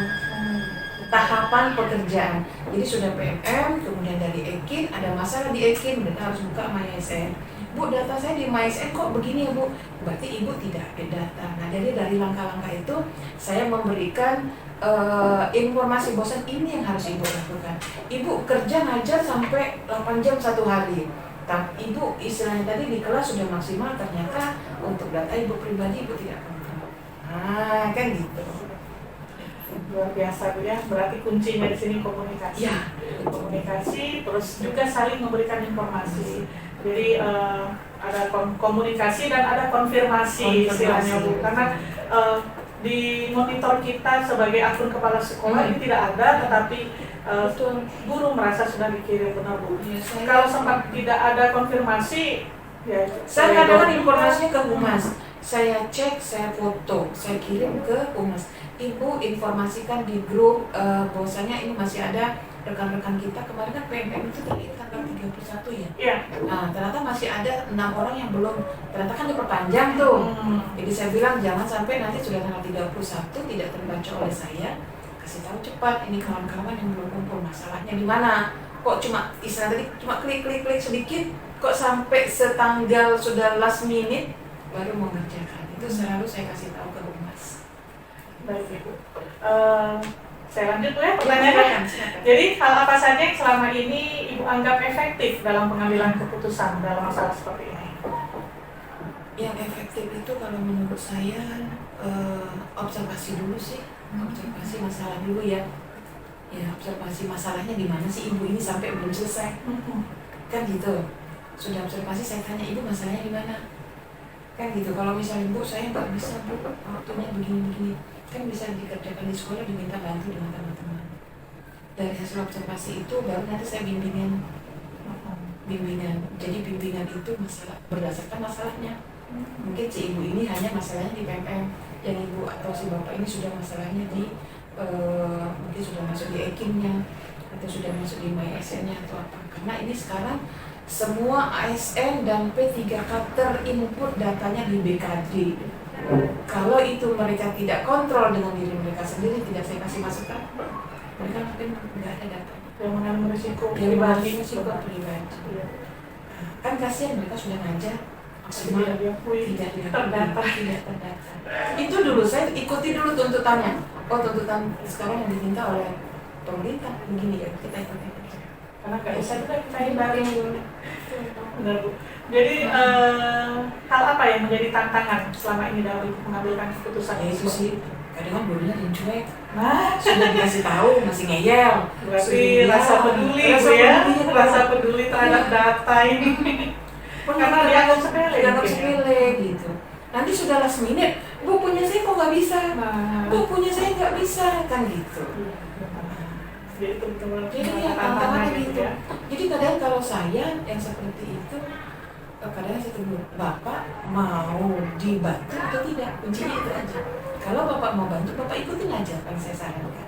C: Tahapan pekerjaan. Jadi sudah PMM, kemudian dari Ekin, ada masalah di Ekin, mereka harus buka MySN. Bu, data saya di MySN kok begini ya Bu, berarti Ibu tidak update data. Nah, jadi dari langkah-langkah itu saya memberikan informasi bosan ini yang harus Ibu lakukan. Ibu kerja ngajar sampai 8 jam satu hari, tapi Ibu istilahnya tadi di kelas sudah maksimal, ternyata untuk data Ibu pribadi Ibu tidak kontrol. Nah, kan gitu.
A: Luar biasa Bu ya, berarti kuncinya di sini komunikasi.
C: Ya,
A: Komunikasi, terus juga saling memberikan informasi. Jadi ada komunikasi dan ada konfirmasi istilahnya Bu, karena di monitor kita sebagai akun kepala sekolah ini tidak ada, tetapi guru merasa sudah dikirim, benar Bu.
C: Ya,
A: Kalau sempat tidak ada konfirmasi, ya
C: saya katakan informasinya ke humas. Saya cek, saya foto, saya kirim ke humas. Ibu informasikan di grup bahwasanya ini masih ada rekan-rekan kita. Kemarin kan PMM itu tadi tanggal 31 ya.
A: Iya.
C: Nah, ternyata masih ada 6 orang yang belum, ternyata kan diperpanjang tuh. Jadi saya bilang jangan sampai nanti sudah tanggal 31 tidak terbaca oleh saya. Kasih tahu cepat, ini kawan-kawan yang belum kumpul, masalahnya di mana? Kok cuma istilah tadi cuma klik sedikit, kok sampai setanggal sudah last minute baru mau ngerjakan. Itu selalu saya kasih tahu ke humas.
A: Baik Ibu. Saya lanjut Bu ya pertanyaannya. Jadi hal apa saja yang selama ini Ibu anggap efektif dalam pengambilan keputusan dalam masalah seperti ini?
C: Yang efektif itu kalau menurut saya observasi dulu sih, observasi masalah dulu ya. Ya, observasi masalahnya di mana sih Ibu ini sampai belum selesai. Kan gitu. Sudah observasi, saya tanya Ibu masalahnya di mana? Kan gitu. Kalau misalnya Bu, saya nggak bisa Bu, waktunya begini-begini, kan bisa dikerjakan di sekolah, diminta bantu dengan teman-teman. Dari hasil observasi itu baru nanti saya bimbingan. Jadi bimbingan itu masalah berdasarkan masalahnya. Mungkin si Ibu ini hanya masalahnya di PMM, yang Ibu atau si Bapak ini sudah masalahnya di mungkin sudah masuk di EKIM-nya atau sudah masuk di MySN-nya atau apa. Karena ini sekarang semua ASN dan P3K terinput datanya di BKD. Kalau itu mereka tidak kontrol dengan diri mereka sendiri, tidak saya kasih masukan, mereka mungkin nggak ada data.
A: Yang mengandung risiko
C: Yang
A: pribadi.
C: risiko pribadi.
A: Iya.
C: Nah, kan kasihan mereka sudah ngajar maksimal
A: Tidak diakui,
C: tidak
A: terdata.
C: tidak terdata. Itu dulu saya ikuti dulu tuntutannya. Oh, tuntutan sekarang yang diminta oleh pemerintah begini ya, kita ikuti.
A: Karena nggak bisa juga kita hindari. Benar Bu. Jadi hal apa yang menjadi tantangan selama ini dalam Ibu mengambilkan keputusan?
C: Ya itu sih, kadang kan gurunya yang cuek.
A: Nah,
C: Sudah dikasih tahu masih ngeyel.
A: berarti
C: Sudah
A: rasa peduli
C: rasa
A: Bu ya,
C: peduli,
A: rasa peduli terhadap data ini. Karena dianggap sepele.
C: dianggap
A: mungkin ya.
C: sepele gitu. Nanti sudah last minute, Bu punya saya kok nggak bisa,
A: Nah,
C: Bu punya saya nggak bisa, kan gitu.
A: jadi teman-teman
C: Jadi ya tantangannya gitu. Jadi kadang kalau saya yang seperti itu, kadang saya tegur, Bapak mau dibantu atau tidak, kuncinya itu aja. Kalau Bapak mau bantu, Bapak ikutin aja apa yang saya sarankan.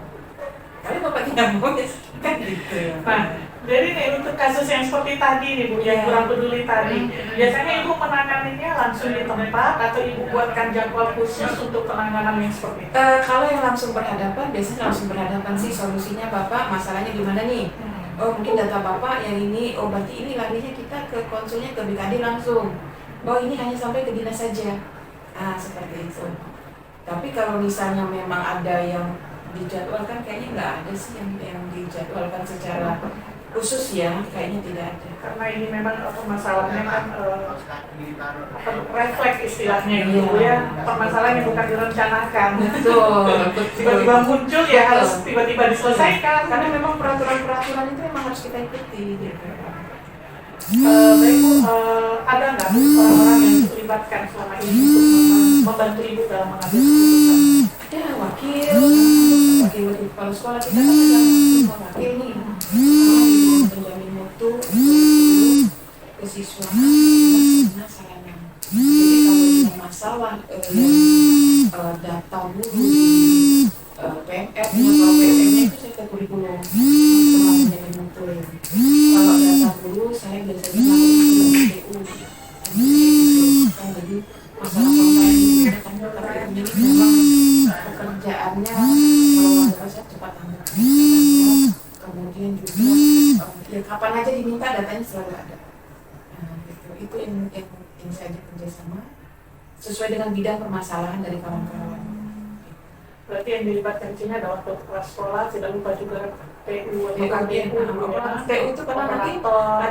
C: Kalau Bapak tidak mau, ya kan gitu.
A: Nah, jadi nih untuk kasus yang seperti tadi nih Bu, yang
C: Iya.
A: kurang peduli tadi, biasanya Ibu menanganinya langsung di tempat atau Ibu buatkan jadwal khusus untuk penanganan yang seperti itu?
C: Kalau yang langsung berhadapan, biasanya langsung berhadapan sih solusinya Bapak, masalahnya di mana nih? Oh mungkin data Bapak yang ini, oh berarti ini larinya kita ke konsulnya ke BKD langsung. Oh ini hanya sampai ke dinas saja. Seperti itu. Tapi kalau misalnya memang ada yang dijadwalkan, kayaknya nggak ada sih yang dijadwalkan secara khusus ya, kayaknya tidak ada.
A: Karena ini memang masalahnya kan refleks istilahnya gitu ya, permasalahan yang bukan direncanakan.
C: Betul,
A: Tiba-tiba muncul ya harus tiba-tiba diselesaikan.
C: Karena memang peraturan-peraturan itu memang harus kita ikuti gitu.
A: Baik Bu, ada nggak orang-orang yang dilibatkan selama ini untuk membantu Ibu dalam mengambil keputusan?
C: Ya wakil kepala sekolah kita kan ada wakil nih, penjamin mutu ke siswa karena sarana. Jadi kalau ada masalah data guru di PMF, kalau PMF-nya itu saya ke kurikulum sama penjamin mutu. Kalau data guru saya biasanya langsung ke PU. Kan jadi masalah konten ini kan ini memang pekerjaannya kalau saya cepat tanggap. Kemudian juga ya kapan aja diminta datanya selalu ada. Gitu. Itu yang sesuai dengan bidang permasalahan dari kawan-kawan.
A: Berarti yang dilibatkan di sini ada waktu kelas sekolah, tidak lupa juga PU atau
C: PU itu karena nanti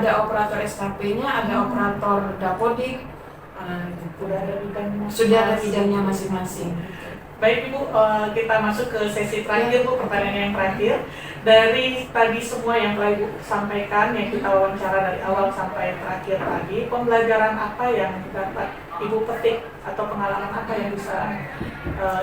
C: ada operator SKP-nya, ada operator dapodik, sudah ada bidangnya masing-masing.
A: Baik Ibu, kita masuk ke sesi terakhir Bu, pertanyaan yang terakhir. Dari tadi semua yang telah Ibu sampaikan, yang kita wawancara dari awal sampai terakhir tadi, pembelajaran apa yang dapat Ibu petik atau pengalaman apa yang bisa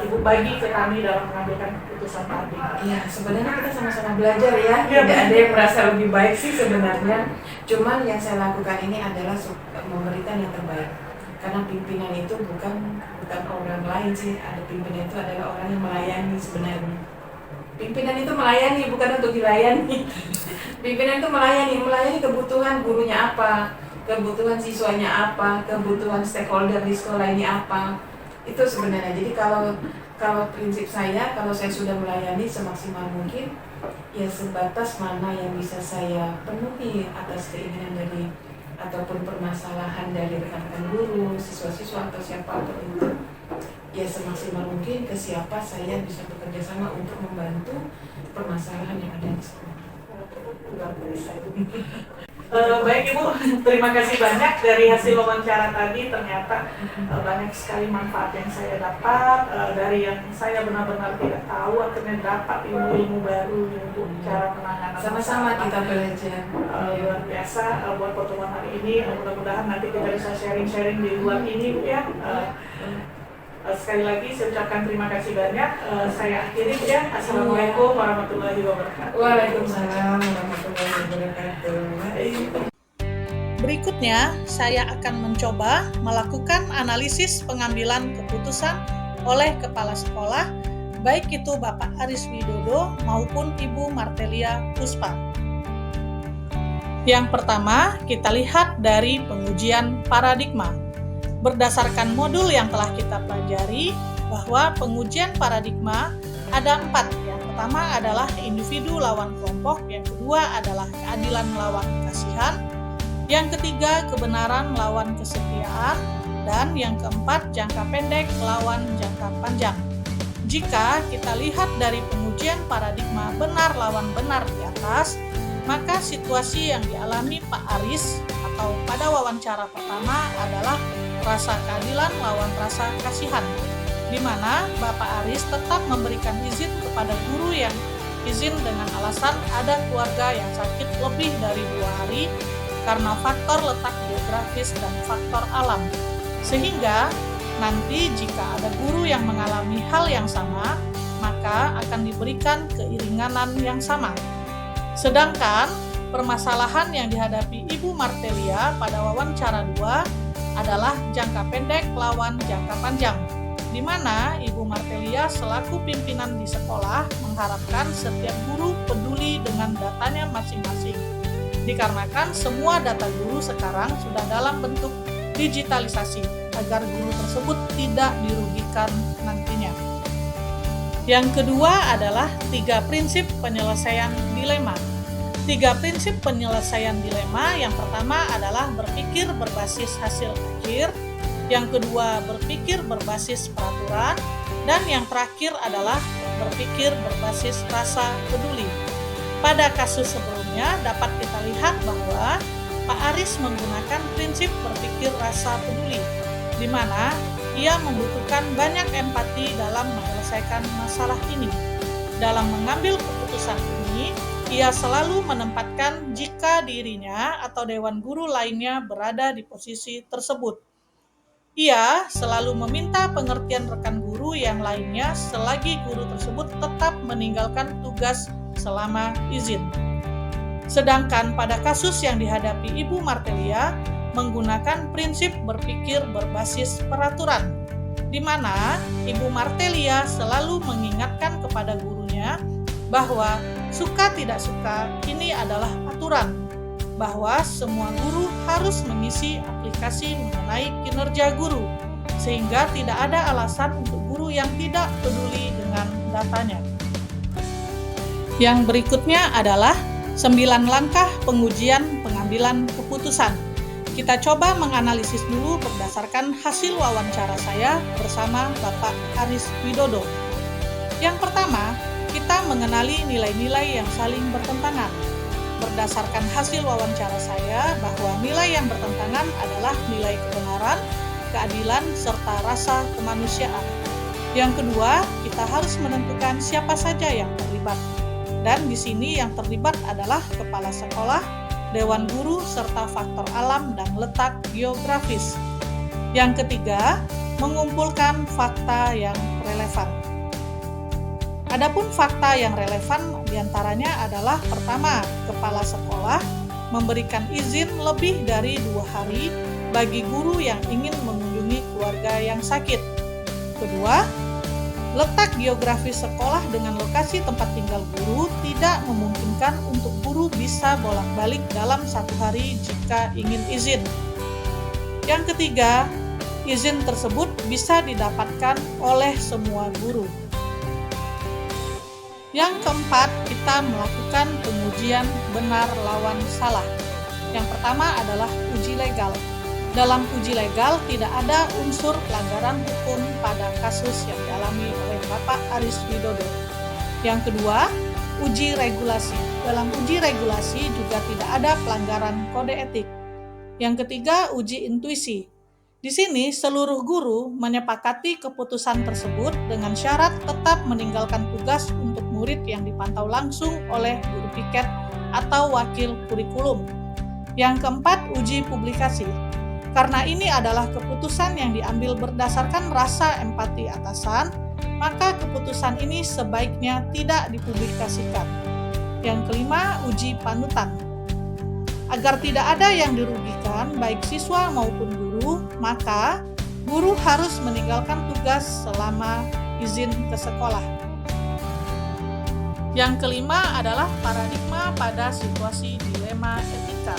A: Ibu bagi ke kami dalam mengambilkan keputusan tadi?
C: Iya, sebenarnya kita sama-sama belajar ya. Tidak ada yang merasa lebih baik sih sebenarnya. Cuman yang saya lakukan ini adalah memberikan yang terbaik. Karena pimpinan itu bukan orang lain sih. Ada pimpinan itu adalah orang yang melayani sebenarnya. Pimpinan itu melayani, bukan untuk dilayani. Pimpinan itu melayani kebutuhan gurunya apa, kebutuhan siswanya apa, kebutuhan stakeholder di sekolah ini apa. Itu sebenarnya. Jadi kalau prinsip saya, kalau saya sudah melayani semaksimal mungkin, ya sebatas mana yang bisa saya penuhi atas keinginan dari ataupun permasalahan dari rekan-rekan guru, siswa-siswa atau siapapun itu, ya semaksimal mungkin ke siapa saya bisa bekerja sama untuk membantu permasalahan yang ada di sekolah.
A: Baik Ibu, terima kasih banyak. Dari hasil wawancara tadi ternyata banyak sekali manfaat yang saya dapat, dari yang saya benar-benar tidak tahu akhirnya dapat ilmu-ilmu baru untuk cara penanganan.
C: Sama-sama kita belajar.
A: Luar biasa buat pertemuan hari ini. Mudah-mudahan nanti kita bisa sharing-sharing di luar ini Bu ya. Sekali lagi saya ucapkan terima kasih banyak. Saya akhiri ya. Assalamualaikum warahmatullahi wabarakatuh.
C: Waalaikumsalam warahmatullahi wabarakatuh.
D: Berikutnya, saya akan mencoba melakukan analisis pengambilan keputusan oleh kepala sekolah, baik itu Bapak Aris Widodo maupun Ibu Martelia Puspa. Yang pertama, kita lihat dari pengujian paradigma. Berdasarkan modul yang telah kita pelajari, bahwa pengujian paradigma ada 4. Yang pertama adalah individu lawan kelompok, yang kedua adalah keadilan melawan kasihan, yang ketiga kebenaran melawan kesetiaan, dan yang keempat jangka pendek melawan jangka panjang. Jika kita lihat dari pengujian paradigma benar lawan benar di atas, maka situasi yang dialami Pak Aris atau pada wawancara pertama adalah rasa keadilan lawan rasa kasihan, di mana Bapak Aris tetap memberikan izin kepada guru yang izin dengan alasan ada keluarga yang sakit lebih dari 2 hari karena faktor letak geografis dan faktor alam. Sehingga nanti jika ada guru yang mengalami hal yang sama, maka akan diberikan keiringanan yang sama. Sedangkan permasalahan yang dihadapi Ibu Martelia pada wawancara 2 adalah jangka pendek lawan jangka panjang, di mana Ibu Martelia selaku pimpinan di sekolah mengharapkan setiap guru peduli dengan datanya masing-masing. Dikarenakan semua data guru sekarang sudah dalam bentuk digitalisasi, agar guru tersebut tidak dirugikan nantinya. Yang kedua adalah 3 prinsip penyelesaian dilema. 3 prinsip penyelesaian dilema, yang pertama adalah berpikir berbasis hasil akhir, yang kedua berpikir berbasis peraturan, dan yang terakhir adalah berpikir berbasis rasa peduli. Pada kasus sebelumnya dapat kita lihat bahwa Pak Aris menggunakan prinsip berpikir rasa peduli, di mana ia membutuhkan banyak empati dalam menyelesaikan masalah ini. Dalam mengambil keputusan ini, ia selalu menempatkan jika dirinya atau dewan guru lainnya berada di posisi tersebut. Ia selalu meminta pengertian rekan guru yang lainnya selagi guru tersebut tetap meninggalkan tugas selama izin. Sedangkan pada kasus yang dihadapi Ibu Martelia menggunakan prinsip berpikir berbasis peraturan, di mana Ibu Martelia selalu mengingatkan kepada gurunya bahwa suka tidak suka ini adalah aturan, bahwa semua guru harus mengisi aplikasi mengenai kinerja guru, sehingga tidak ada alasan untuk guru yang tidak peduli dengan datanya. Yang berikutnya adalah 9 langkah pengujian pengambilan keputusan. Kita coba menganalisis dulu berdasarkan hasil wawancara saya bersama Bapak Aris Widodo. Yang pertama, kita mengenali nilai-nilai yang saling bertentangan. Berdasarkan hasil wawancara saya bahwa nilai yang bertentangan adalah nilai kebenaran, keadilan, serta rasa kemanusiaan. Yang kedua, kita harus menentukan siapa saja yang terlibat. Dan di sini yang terlibat adalah kepala sekolah, dewan guru, serta faktor alam dan letak geografis. Yang ketiga, mengumpulkan fakta yang relevan. Adapun fakta yang relevan diantaranya adalah pertama, kepala sekolah memberikan izin lebih dari 2 hari bagi guru yang ingin mengunjungi keluarga yang sakit. Kedua, letak geografis sekolah dengan lokasi tempat tinggal guru tidak memungkinkan untuk guru bisa bolak-balik dalam 1 hari jika ingin izin. Yang ketiga, izin tersebut bisa didapatkan oleh semua guru. Yang keempat, kita melakukan pengujian benar lawan salah. Yang pertama adalah uji legal. Dalam uji legal tidak ada unsur pelanggaran hukum pada kasus yang dialami oleh Bapak Aris Widodo. Yang kedua, uji regulasi. Dalam uji regulasi juga tidak ada pelanggaran kode etik. Yang ketiga, uji intuisi. Di sini seluruh guru menyepakati keputusan tersebut dengan syarat tetap meninggalkan tugas untuk murid yang dipantau langsung oleh guru piket atau wakil kurikulum. Yang keempat, uji publikasi. Karena ini adalah keputusan yang diambil berdasarkan rasa empati atasan, maka keputusan ini sebaiknya tidak dipublikasikan. Yang kelima, uji panutan. Agar tidak ada yang dirugikan, baik siswa maupun guru, maka guru harus meninggalkan tugas selama izin ke sekolah. Yang kelima adalah paradigma pada situasi dilema etika.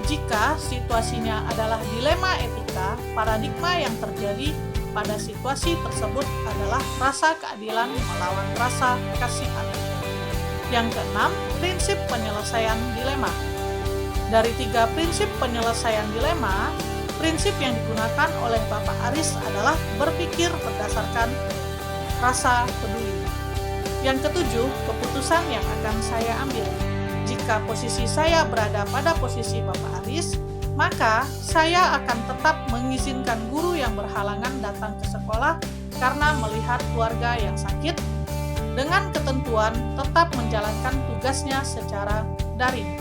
D: Jika situasinya adalah dilema etika, paradigma yang terjadi pada situasi tersebut adalah rasa keadilan melawan rasa kasihan. Yang keenam, prinsip penyelesaian dilema. Dari 3 prinsip penyelesaian dilema, prinsip yang digunakan oleh Bapak Aris adalah berpikir berdasarkan rasa peduli. Yang ketujuh, keputusan yang akan saya ambil. Jika posisi saya berada pada posisi Bapak Aris, maka saya akan tetap mengizinkan guru yang berhalangan datang ke sekolah karena melihat keluarga yang sakit, dengan ketentuan tetap menjalankan tugasnya secara daring.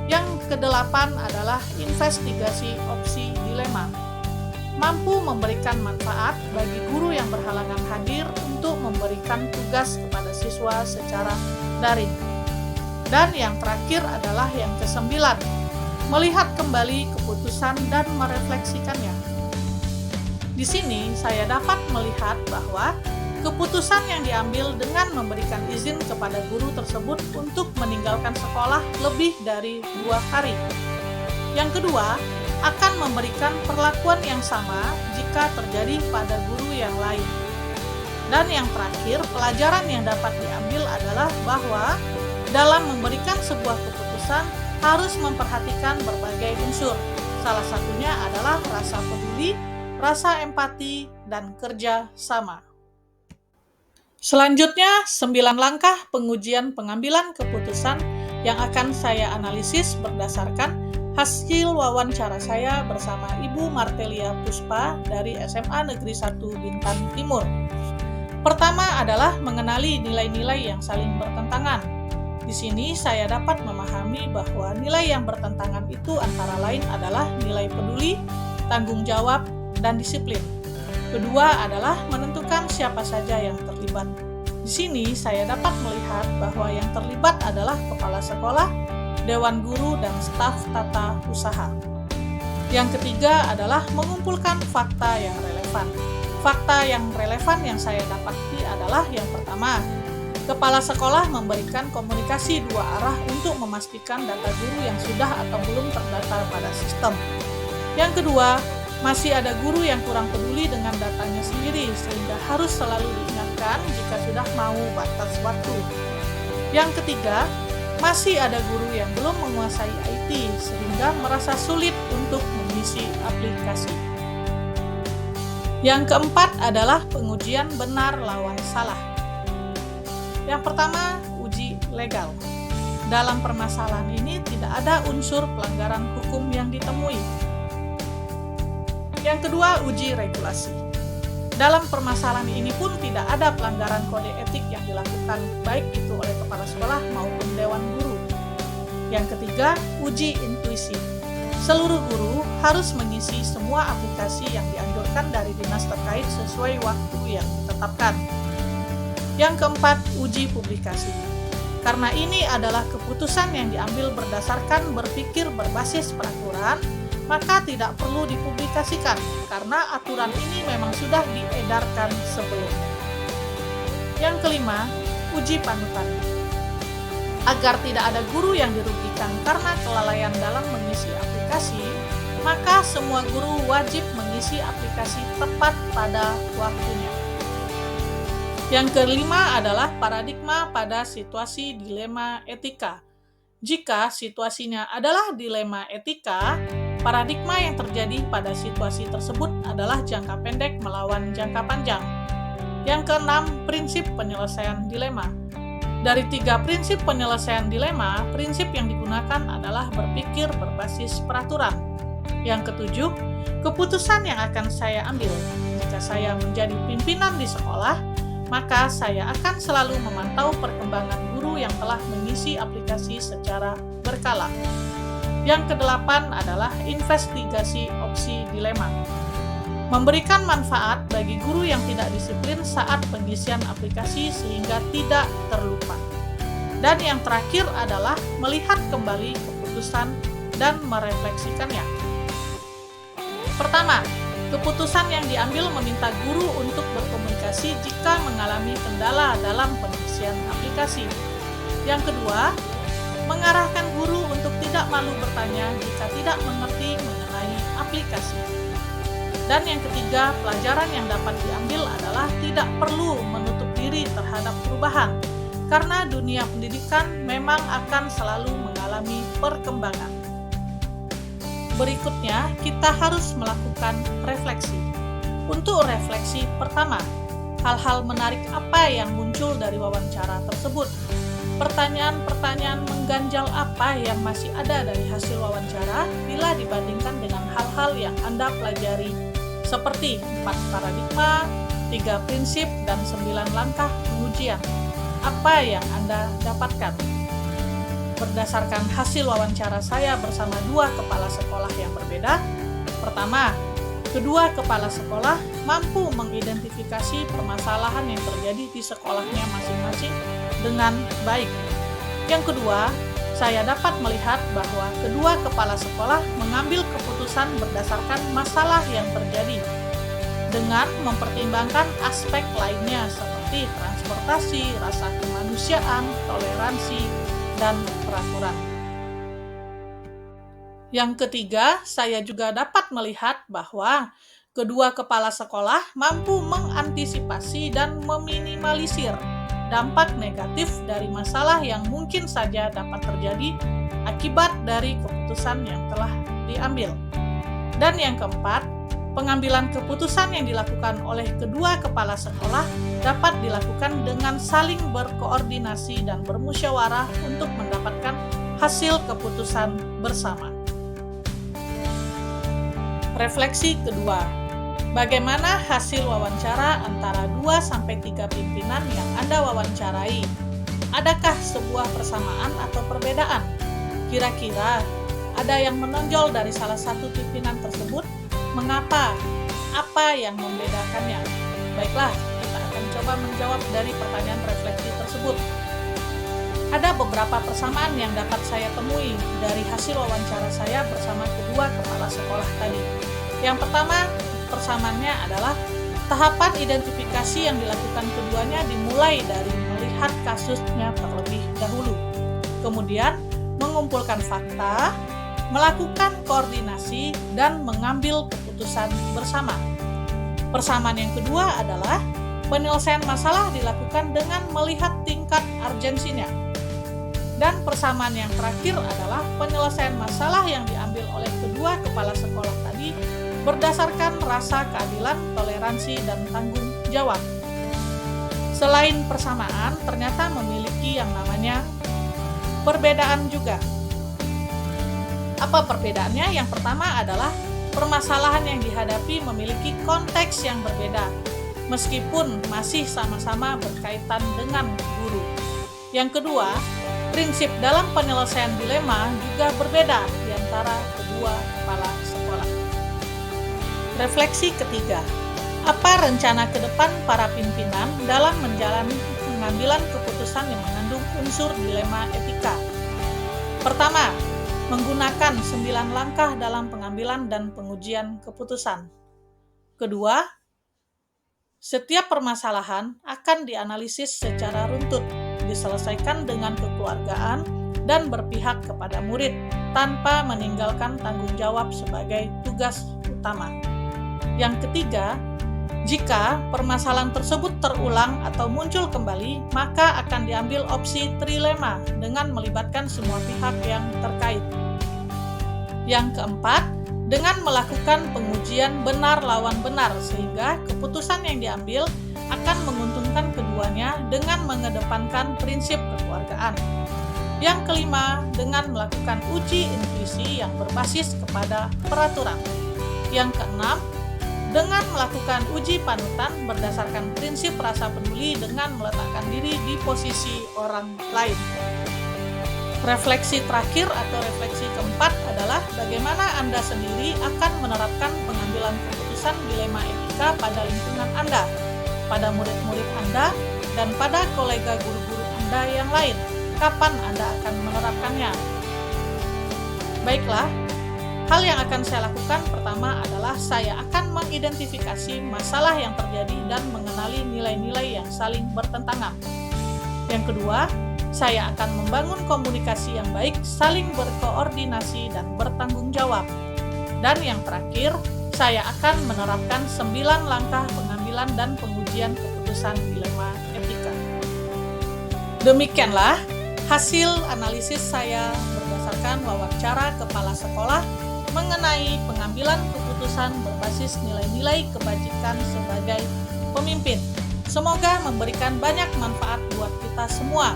D: Yang kedelapan adalah investigasi opsi dilema. Mampu memberikan manfaat bagi guru yang berhalangan hadir untuk memberikan tugas kepada siswa secara daring. Dan yang terakhir adalah yang ke-9, melihat kembali keputusan dan merefleksikannya. Di sini saya dapat melihat bahwa keputusan yang diambil dengan memberikan izin kepada guru tersebut untuk meninggalkan sekolah lebih dari 2 hari. Yang kedua, akan memberikan perlakuan yang sama jika terjadi pada guru yang lain. Dan yang terakhir, pelajaran yang dapat diambil adalah bahwa dalam memberikan sebuah keputusan harus memperhatikan berbagai unsur. Salah satunya adalah rasa peduli, rasa empati, dan kerja sama. Selanjutnya, 9 langkah pengujian pengambilan keputusan yang akan saya analisis berdasarkan hasil wawancara saya bersama Ibu Martelia Puspa dari SMA Negeri 1 Bintan Timur. Pertama adalah mengenali nilai-nilai yang saling bertentangan. Di sini saya dapat memahami bahwa nilai yang bertentangan itu antara lain adalah nilai peduli, tanggung jawab, dan disiplin. Kedua adalah menentukan siapa saja yang terlibat. Di sini saya dapat melihat bahwa yang terlibat adalah kepala sekolah, dewan guru, dan staf tata usaha. Yang ketiga adalah mengumpulkan fakta yang relevan. Fakta yang relevan yang saya dapati adalah yang pertama, kepala sekolah memberikan komunikasi 2 arah untuk memastikan data guru yang sudah atau belum terdata pada sistem. Yang kedua, masih ada guru yang kurang peduli dengan datanya sendiri, sehingga harus selalu diingatkan jika sudah mau batas waktu. Yang ketiga, masih ada guru yang belum menguasai IT sehingga merasa sulit untuk mengisi aplikasi. Yang keempat adalah pengujian benar lawan salah. Yang pertama, uji legal. Dalam permasalahan ini tidak ada unsur pelanggaran hukum yang ditemui. Yang kedua, uji regulasi. Dalam permasalahan ini pun tidak ada pelanggaran kode etik yang dilakukan baik itu oleh kepala sekolah maupun dewan guru. Yang ketiga, uji intuisi. Seluruh guru harus mengisi semua aplikasi yang dianjurkan dari dinas terkait sesuai waktu yang ditetapkan. Yang keempat, uji publikasi. Karena ini adalah keputusan yang diambil berdasarkan berpikir berbasis peraturan, maka tidak perlu dipublikasikan karena aturan ini memang sudah diedarkan sebelumnya. Yang kelima, uji panutan. Agar tidak ada guru yang dirugikan karena kelalaian dalam mengisi aplikasi, maka semua guru wajib mengisi aplikasi tepat pada waktunya. Yang kelima adalah paradigma pada situasi dilema etika. Jika situasinya adalah dilema etika, paradigma yang terjadi pada situasi tersebut adalah jangka pendek melawan jangka panjang. Yang keenam, prinsip penyelesaian dilema. Dari 3 prinsip penyelesaian dilema, prinsip yang digunakan adalah berpikir berbasis peraturan. Yang ketujuh, keputusan yang akan saya ambil. Jika saya menjadi pimpinan di sekolah, maka saya akan selalu memantau perkembangan guru yang telah mengisi aplikasi secara berkala. Yang kedelapan adalah investigasi opsi dilema. Memberikan manfaat bagi guru yang tidak disiplin saat pengisian aplikasi sehingga tidak terlupa. Dan yang terakhir adalah melihat kembali keputusan dan merefleksikannya. Pertama, keputusan yang diambil meminta guru untuk berkomunikasi jika mengalami kendala dalam pengisian aplikasi. Yang kedua, mengarahkan guru untuk tidak malu bertanya jika tidak mengerti mengenai aplikasi. Dan yang ketiga, pelajaran yang dapat diambil adalah tidak perlu menutup diri terhadap perubahan, karena dunia pendidikan memang akan selalu mengalami perkembangan. Berikutnya, kita harus melakukan refleksi. Untuk refleksi pertama, hal-hal menarik apa yang muncul dari wawancara tersebut? Pertanyaan-pertanyaan mengganjal apa yang masih ada dari hasil wawancara bila dibandingkan dengan hal-hal yang Anda pelajari seperti 4 paradigma, 3 prinsip, dan 9 langkah pengujian. Apa yang Anda dapatkan? Berdasarkan hasil wawancara saya bersama 2 kepala sekolah yang berbeda, pertama, kedua kepala sekolah mampu mengidentifikasi permasalahan yang terjadi di sekolahnya masing-masing dengan baik. Yang kedua, saya dapat melihat bahwa kedua kepala sekolah mengambil keputusan berdasarkan masalah yang terjadi dengan mempertimbangkan aspek lainnya seperti transportasi, rasa kemanusiaan, toleransi, dan peraturan. Yang ketiga, saya juga dapat melihat bahwa kedua kepala sekolah mampu mengantisipasi dan meminimalisir dampak negatif dari masalah yang mungkin saja dapat terjadi akibat dari keputusan yang telah diambil. Dan yang keempat, pengambilan keputusan yang dilakukan oleh kedua kepala sekolah dapat dilakukan dengan saling berkoordinasi dan bermusyawarah untuk mendapatkan hasil keputusan bersama. Refleksi kedua, bagaimana hasil wawancara antara 2-3 pimpinan yang Anda wawancarai? Adakah sebuah persamaan atau perbedaan? Kira-kira ada yang menonjol dari salah satu pimpinan tersebut? Mengapa? Apa yang membedakannya? Baiklah, kita akan coba menjawab dari pertanyaan refleksi tersebut. Ada beberapa persamaan yang dapat saya temui dari hasil wawancara saya bersama kedua kepala sekolah tadi. Yang pertama, persamaannya adalah tahapan identifikasi yang dilakukan keduanya dimulai dari melihat kasusnya terlebih dahulu. Kemudian, mengumpulkan fakta, melakukan koordinasi, dan mengambil keputusan bersama. Persamaan yang kedua adalah penyelesaian masalah dilakukan dengan melihat tingkat urgensinya. Dan persamaan yang terakhir adalah penyelesaian masalah yang diambil oleh kedua kepala sekolah tadi berdasarkan rasa keadilan, toleransi, dan tanggung jawab. Selain persamaan, ternyata memiliki yang namanya perbedaan juga. Apa perbedaannya? Yang pertama adalah permasalahan yang dihadapi memiliki konteks yang berbeda, meskipun masih sama-sama berkaitan dengan guru. Yang kedua, prinsip dalam penyelesaian dilema juga berbeda di antara kedua kepala sekolah. Refleksi ketiga, apa rencana ke depan para pimpinan dalam menjalani pengambilan keputusan yang mengandung unsur dilema etika? Pertama, menggunakan 9 langkah dalam pengambilan dan pengujian keputusan. Kedua, setiap permasalahan akan dianalisis secara runtut, diselesaikan dengan kekeluargaan, dan berpihak kepada murid tanpa meninggalkan tanggung jawab sebagai tugas utama. Yang ketiga, jika permasalahan tersebut terulang atau muncul kembali, maka akan diambil opsi trilema dengan melibatkan semua pihak yang terkait. Yang keempat, dengan melakukan pengujian benar lawan benar sehingga keputusan yang diambil akan menguntungkan keduanya dengan mengedepankan prinsip kekeluargaan. Yang kelima, dengan melakukan uji intuisi yang berbasis kepada peraturan. Yang keenam, dengan melakukan uji panutan berdasarkan prinsip rasa peduli dengan meletakkan diri di posisi orang lain. Refleksi terakhir atau refleksi keempat adalah bagaimana Anda sendiri akan menerapkan pengambilan keputusan dilema etika pada lingkungan Anda, pada murid-murid Anda, dan pada kolega guru-guru Anda yang lain. Kapan Anda akan menerapkannya? Baiklah, hal yang akan saya lakukan pertama adalah saya akan mengidentifikasi masalah yang terjadi dan mengenali nilai-nilai yang saling bertentangan. Yang kedua, saya akan membangun komunikasi yang baik, saling berkoordinasi dan bertanggung jawab. Dan yang terakhir, saya akan menerapkan 9 langkah pengambilan dan pengujian keputusan dilema etika. Demikianlah hasil analisis saya berdasarkan wawancara kepala sekolah mengenai pengambilan keputusan berbasis nilai-nilai kebajikan sebagai pemimpin. Semoga memberikan banyak manfaat buat kita semua.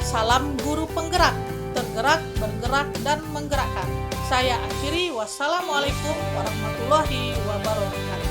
D: Salam guru penggerak, tergerak, bergerak, dan menggerakkan. Saya akhiri, wassalamualaikum warahmatullahi wabarakatuh.